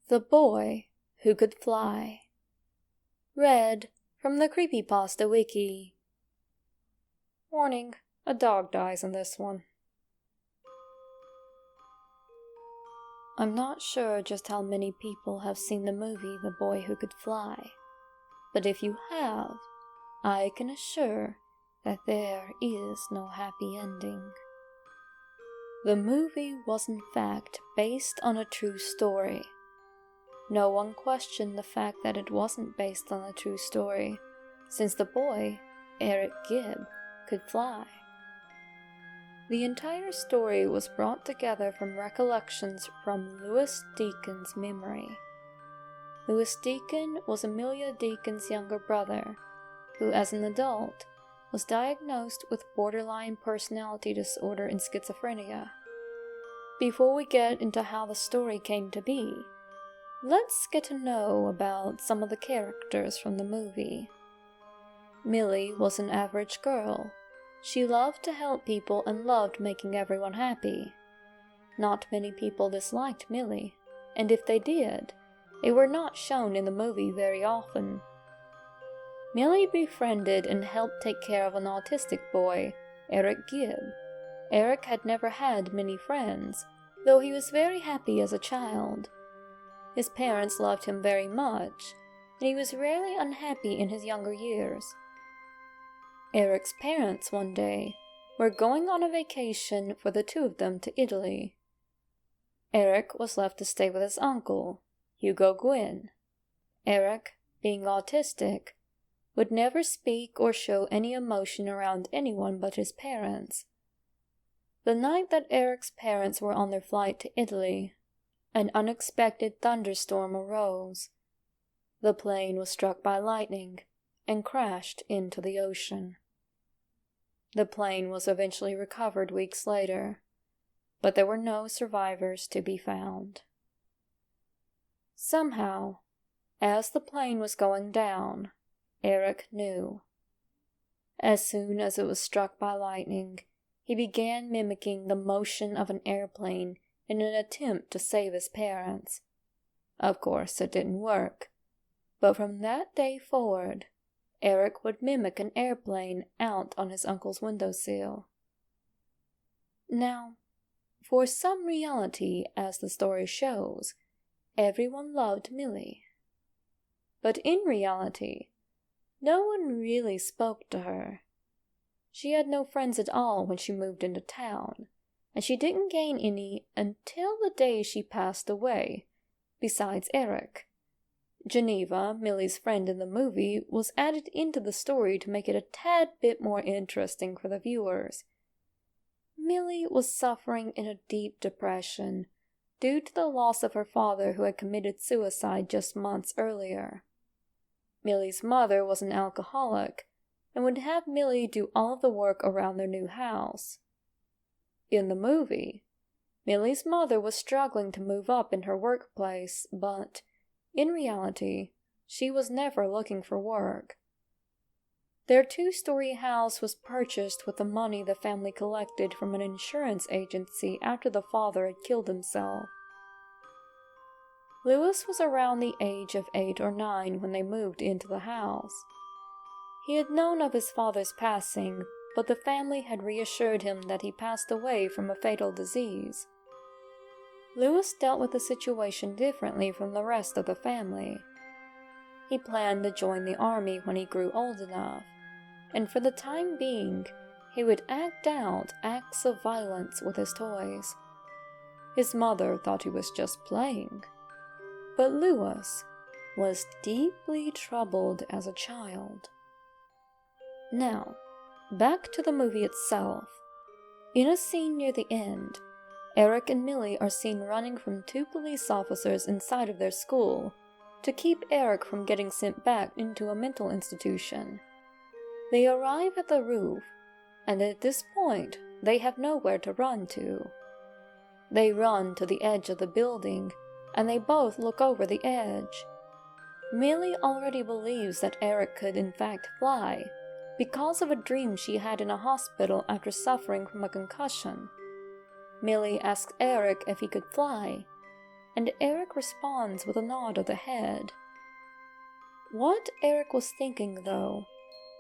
The Boy Who Could Fly. Read from the Creepypasta wiki. Warning, a dog dies in this one. I'm not sure just how many people have seen the movie The Boy Who Could Fly, but if you have, I can assure that there is no happy ending. The movie was in fact based on a true story. No one questioned the fact that it wasn't based on a true story, since the boy, Eric Gibb, could fly. The entire story was brought together from recollections from Louis Deacon's memory. Louis Deacon was Amelia Deacon's younger brother, who as an adult was diagnosed with borderline personality disorder and schizophrenia. Before we get into how the story came to be, let's get to know about some of the characters from the movie. Millie was an average girl. She loved to help people and loved making everyone happy. Not many people disliked Millie, and if they did, they were not shown in the movie very often. Millie befriended and helped take care of an autistic boy, Eric Gibb. Eric had never had many friends, though he was very happy as a child. His parents loved him very much, and he was rarely unhappy in his younger years. Eric's parents one day were going on a vacation for the two of them to Italy. Eric was left to stay with his uncle, Hugo Gwynn. Eric, being autistic, would never speak or show any emotion around anyone but his parents. The night that Eric's parents were on their flight to Italy, an unexpected thunderstorm arose. The plane was struck by lightning and crashed into the ocean. The plane was eventually recovered weeks later, but there were no survivors to be found. Somehow, as the plane was going down, Eric knew. As soon as it was struck by lightning, he began mimicking the motion of an airplane in an attempt to save his parents. Of course, it didn't work, but from that day forward, Eric would mimic an airplane out on his uncle's windowsill. Now, for some reality, as the story shows, everyone loved Millie. But in reality, no one really spoke to her. She had no friends at all when she moved into town, and she didn't gain any until the day she passed away, besides Eric. Geneva, Millie's friend in the movie, was added into the story to make it a tad bit more interesting for the viewers. Millie was suffering in a deep depression due to the loss of her father who had committed suicide just months earlier. Millie's mother was an alcoholic and would have Millie do all of the work around their new house. In the movie, Millie's mother was struggling to move up in her workplace, but in reality, she was never looking for work. Their two-story house was purchased with the money the family collected from an insurance agency after the father had killed himself. Louis was around the age of 8 or 9 when they moved into the house. He had known of his father's passing, but the family had reassured him that he passed away from a fatal disease. Louis dealt with the situation differently from the rest of the family. He planned to join the army when he grew old enough, and for the time being, he would act out acts of violence with his toys. His mother thought he was just playing, but Louis was deeply troubled as a child. Now, back to the movie itself. In a scene near the end, Eric and Millie are seen running from 2 police officers inside of their school to keep Eric from getting sent back into a mental institution. They arrive at the roof, and at this point, they have nowhere to run to. They run to the edge of the building, and they both look over the edge. Millie already believes that Eric could in fact fly, because of a dream she had in a hospital after suffering from a concussion. Millie asks Eric if he could fly, and Eric responds with a nod of the head. What Eric was thinking, though,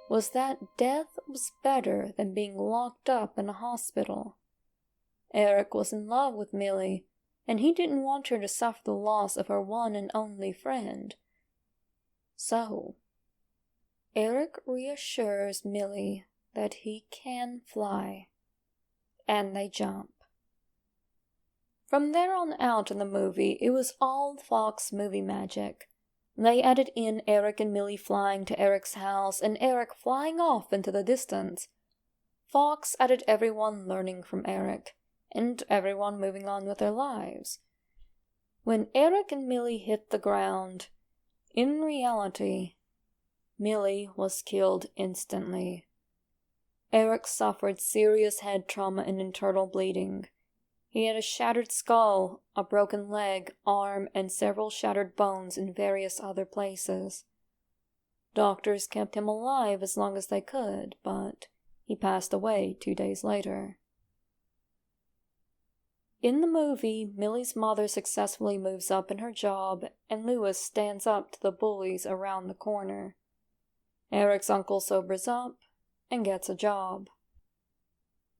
was that death was better than being locked up in a hospital. Eric was in love with Millie, and he didn't want her to suffer the loss of her one and only friend. So, Eric reassures Millie that he can fly, and they jump. From there on out in the movie, it was all Fox movie magic. They added in Eric and Millie flying to Eric's house and Eric flying off into the distance. Fox added everyone learning from Eric, and everyone moving on with their lives. When Eric and Millie hit the ground, in reality, Millie was killed instantly. Eric suffered serious head trauma and internal bleeding. He had a shattered skull, a broken leg, arm, and several shattered bones in various other places. Doctors kept him alive as long as they could, but he passed away 2 days later. In the movie, Millie's mother successfully moves up in her job, and Lewis stands up to the bullies around the corner. Eric's uncle sobers up and gets a job.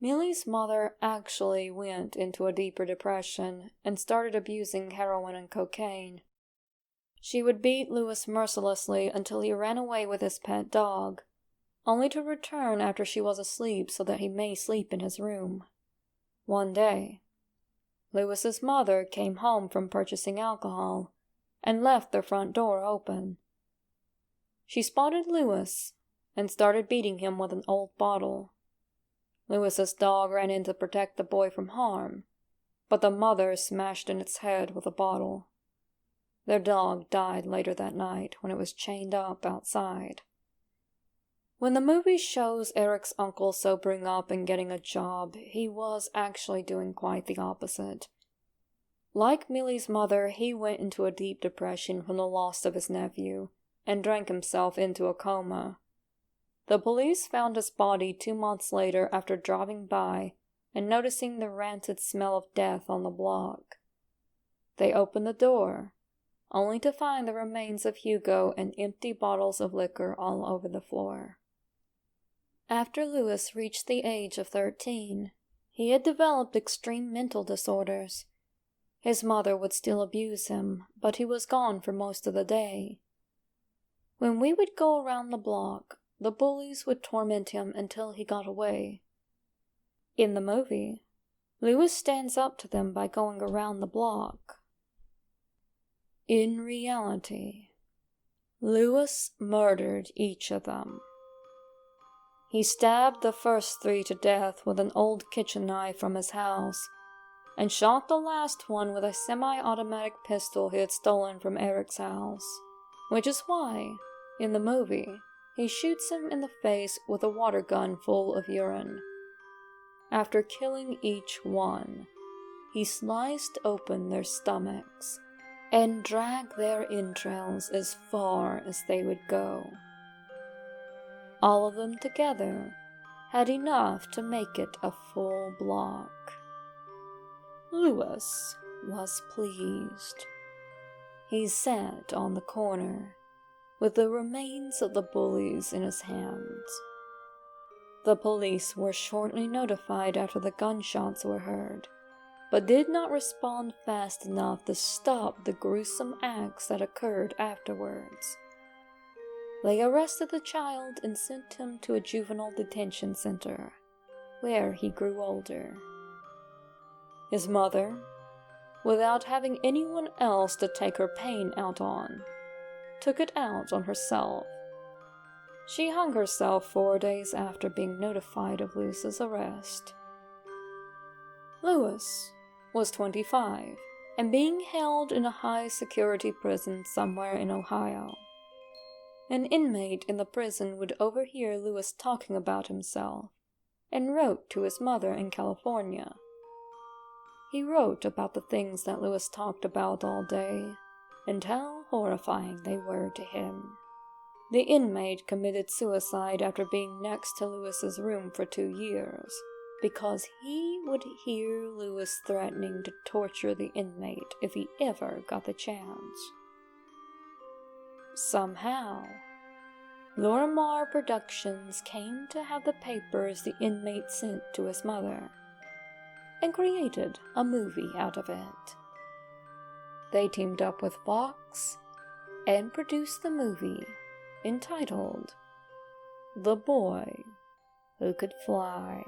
Millie's mother actually went into a deeper depression and started abusing heroin and cocaine. She would beat Lewis mercilessly until he ran away with his pet dog, only to return after she was asleep so that he may sleep in his room. One day, Lewis's mother came home from purchasing alcohol and left their front door open. She spotted Lewis and started beating him with an old bottle. Lewis's dog ran in to protect the boy from harm, but the mother smashed in its head with a bottle. Their dog died later that night when it was chained up outside. When the movie shows Eric's uncle sobering up and getting a job, he was actually doing quite the opposite. Like Millie's mother, he went into a deep depression from the loss of his nephew and drank himself into a coma. The police found his body 2 months later after driving by and noticing the rancid smell of death on the block. They opened the door, only to find the remains of Hugo and empty bottles of liquor all over the floor. After Lewis reached the age of 13, he had developed extreme mental disorders. His mother would still abuse him, but he was gone for most of the day. When we would go around the block, the bullies would torment him until he got away. In the movie, Lewis stands up to them by going around the block. In reality, Lewis murdered each of them. He stabbed the first 3 to death with an old kitchen knife from his house, and shot the last one with a semi-automatic pistol he had stolen from Eric's house, which is why, in the movie, he shoots him in the face with a water gun full of urine. After killing each one, he sliced open their stomachs and dragged their entrails as far as they would go. All of them together had enough to make it a full block. Lewis was pleased. He sat on the corner with the remains of the bullies in his hands. The police were shortly notified after the gunshots were heard, but did not respond fast enough to stop the gruesome acts that occurred afterwards. They arrested the child and sent him to a juvenile detention center, where he grew older. His mother, without having anyone else to take her pain out on, took it out on herself. She hung herself 4 days after being notified of Lewis's arrest. Lewis was 25 and being held in a high-security prison somewhere in Ohio. An inmate in the prison would overhear Lewis talking about himself and wrote to his mother in California. He wrote about the things that Lewis talked about all day and how horrifying they were to him. The inmate committed suicide after being next to Lewis's room for 2 years, because he would hear Lewis threatening to torture the inmate if he ever got the chance. Somehow, Lorimar Productions came to have the papers the inmate sent to his mother, and created a movie out of it. They teamed up with Fox and produced the movie entitled The Boy Who Could Fly.